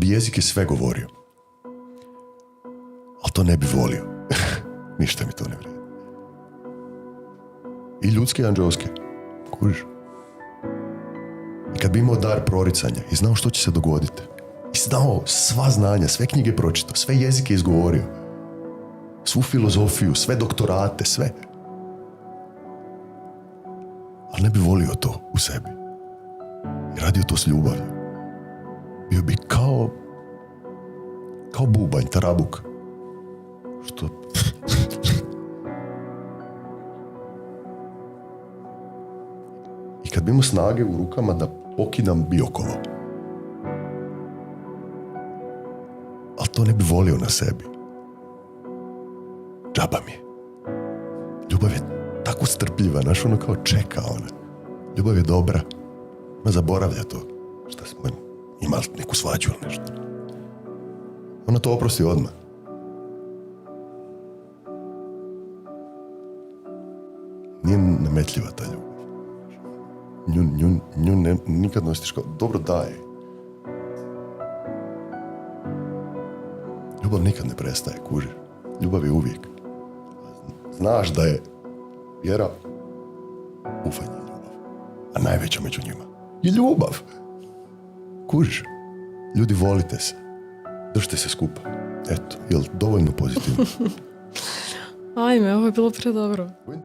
bi jezik je sve govorio. Ali to ne bi volio. Ništa mi to ne vrijedi. I ljudski i anđelski. Kužiš? I kad bi imao dar proricanja i znao što će se dogoditi. I znao sva znanja, sve knjige pročitao, sve jezike izgovorio. Svu filozofiju, sve doktorate, sve. Ali ne bi volio to u sebi. I radio to s ljubavlju. Bio bi kao bubanj, tarabuk. Što... I kad bi imao snage u rukama da pokidam Biokovo. Ali to ne bi volio na sebi. Džaba mi je. Ljubav je tako strpljiva, znaš, ono kao čeka ona. Ljubav je dobra. Ona zaboravlja to. Šta smo imali neku svađu ili nešto. Ona to oprosti odmah. Nije nametljiva ta ljubav. Nju nikad ne osjetiš kao dobro daje. Ljubav nikad ne prestaje, kužiš. Ljubav je uvijek. Znaš da je vjera ufanje ljubav. A najveća među njima je ljubav. Kužiš. Ljudi, volite se. Držite se skupa. Eto, jel dovoljno pozitivno? Ajme, ovo je bilo predobro.